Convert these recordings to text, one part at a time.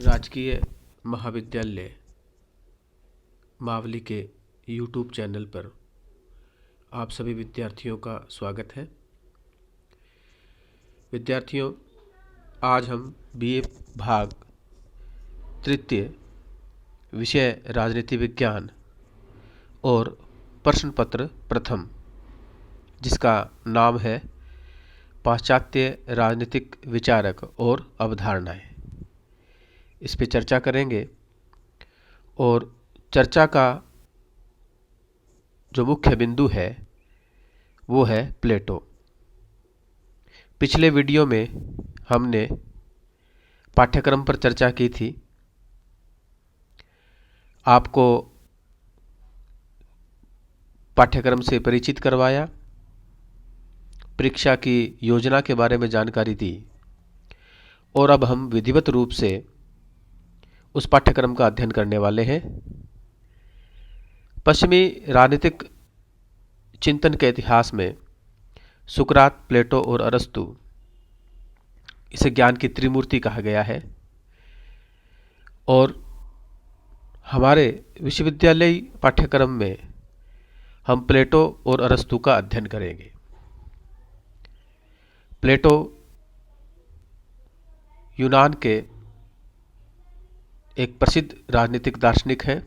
राजकीय महाविद्यालय मावली के यूट्यूब चैनल पर आप सभी विद्यार्थियों का स्वागत है। विद्यार्थियों, आज हम बीए भाग तृतीय विषय राजनीति विज्ञान और प्रश्न पत्र प्रथम, जिसका नाम है पाश्चात्य राजनीतिक विचारक और अवधारणाएं, इस पे चर्चा करेंगे। और चर्चा का जो मुख्य बिंदु है वो है प्लेटो। पिछले वीडियो में हमने पाठ्यक्रम पर चर्चा की थी। आपको पाठ्यक्रम से परिचित करवाया, परीक्षा की योजना के बारे में जानकारी दी और अब हम विधिवत रूप से उस पाठ्यक्रम का अध्ययन करने वाले हैं। पश्चिमी राजनीतिक चिंतन के इतिहास में सुकरात, प्लेटो और अरस्तु, इसे ज्ञान की त्रिमूर्ति कहा गया है। और हमारे विश्वविद्यालय पाठ्यक्रम में हम प्लेटो और अरस्तु का अध्ययन करेंगे। प्लेटो यूनान के एक प्रसिद्ध राजनीतिक दार्शनिक हैं।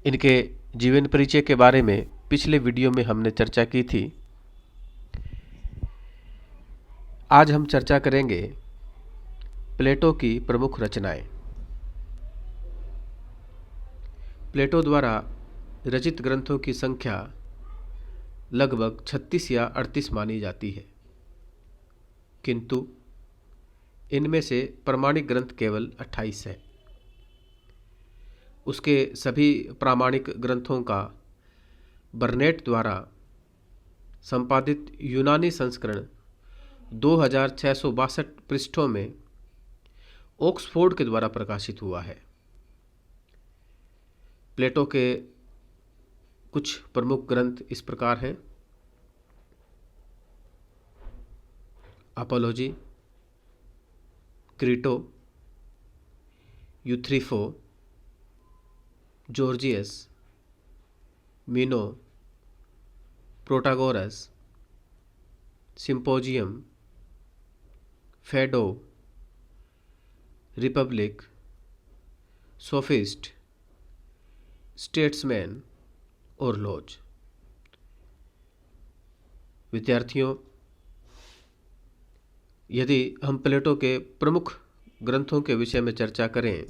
इनके जीवन परिचय के बारे में पिछले वीडियो में हमने चर्चा की थी। आज हम चर्चा करेंगे प्लेटो की प्रमुख रचनाएं। प्लेटो द्वारा रचित ग्रंथों की संख्या लगभग 36 या 38 मानी जाती है, किंतु इनमें से प्रमाणिक ग्रंथ केवल 28 है। उसके सभी प्रामाणिक ग्रंथों का बर्नेट द्वारा संपादित यूनानी संस्करण 2662 पृष्ठों में ऑक्सफोर्ड के द्वारा प्रकाशित हुआ है। प्लेटो के कुछ प्रमुख ग्रंथ इस प्रकार हैं: अपोलॉजी, क्रीटो, यूथ्रीफो, Gorgias, Meno, Protagoras, Symposium, Phaedo, Republic, Sophist, Statesman और लॉज। विद्यार्थियों, यदि हम प्लेटो के प्रमुख ग्रंथों के विषय में चर्चा करें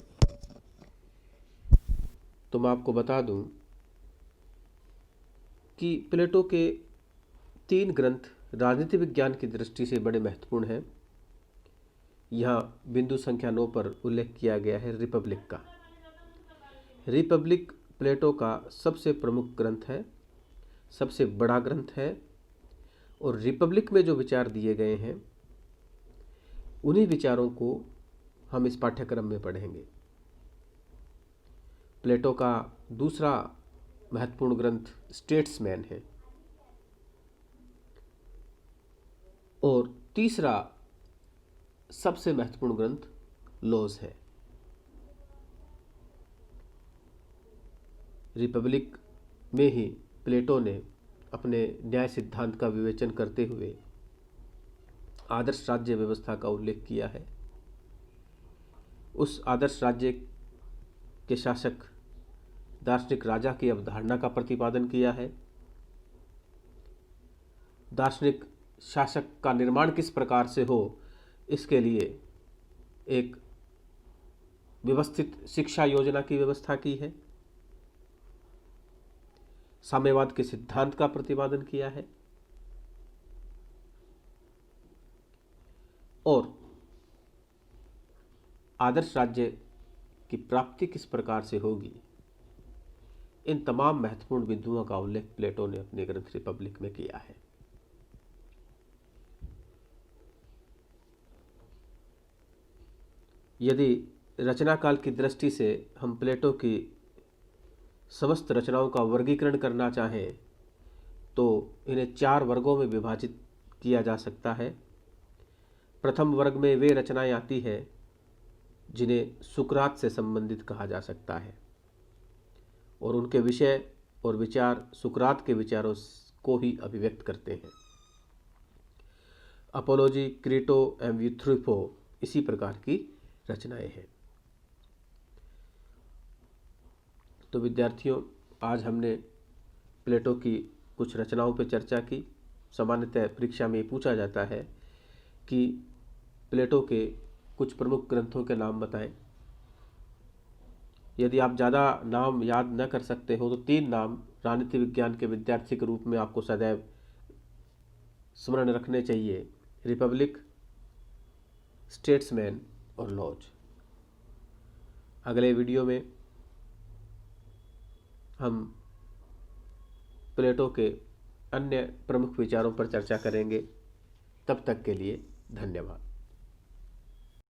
तो मैं आपको बता दूं कि प्लेटो के 3 ग्रंथ राजनीति विज्ञान की दृष्टि से बड़े महत्वपूर्ण हैं। यहाँ बिंदु संख्या 9 पर उल्लेख किया गया है रिपब्लिक का। रिपब्लिक प्लेटो का सबसे प्रमुख ग्रंथ है, सबसे बड़ा ग्रंथ है, और रिपब्लिक में जो विचार दिए गए हैं उन्हीं विचारों को हम इस पाठ्यक्रम में पढ़ेंगे। प्लेटो का दूसरा महत्वपूर्ण ग्रंथ स्टेट्समैन है और तीसरा सबसे महत्वपूर्ण ग्रंथ लॉज है। रिपब्लिक में ही प्लेटो ने अपने न्याय सिद्धांत का विवेचन करते हुए आदर्श राज्य व्यवस्था का उल्लेख किया है। उस आदर्श राज्य के शासक दार्शनिक राजा की अवधारणा का प्रतिपादन किया है। दार्शनिक शासक का निर्माण किस प्रकार से हो, इसके लिए एक व्यवस्थित शिक्षा योजना की व्यवस्था की है। साम्यवाद के सिद्धांत का प्रतिपादन किया है और आदर्श राज्य की प्राप्ति किस प्रकार से होगी, इन तमाम महत्वपूर्ण बिंदुओं का उल्लेख प्लेटो ने अपने ग्रंथ रिपब्लिक में किया है। यदि रचना काल की दृष्टि से हम प्लेटो की समस्त रचनाओं का वर्गीकरण करना चाहें तो इन्हें 4 वर्गों में विभाजित किया जा सकता है। प्रथम वर्ग में वे रचनाएं आती हैं जिन्हें सुकरात से संबंधित कहा जा सकता है और उनके विषय और विचार सुकरात के विचारों को ही अभिव्यक्त करते हैं। अपोलॉजी, क्रीटो एवं यूथ्रिफो इसी प्रकार की रचनाएं हैं। तो विद्यार्थियों, आज हमने प्लेटो की कुछ रचनाओं पर चर्चा की। सामान्यतः परीक्षा में पूछा जाता है कि प्लेटो के कुछ प्रमुख ग्रंथों के नाम बताएं। यदि आप ज़्यादा नाम याद न कर सकते हो तो 3 नाम राजनीति विज्ञान के विद्यार्थी के रूप में आपको सदैव स्मरण रखने चाहिए: रिपब्लिक, स्टेट्समैन और लॉज। अगले वीडियो में हम प्लेटो के अन्य प्रमुख विचारों पर चर्चा करेंगे। तब तक के लिए धन्यवाद।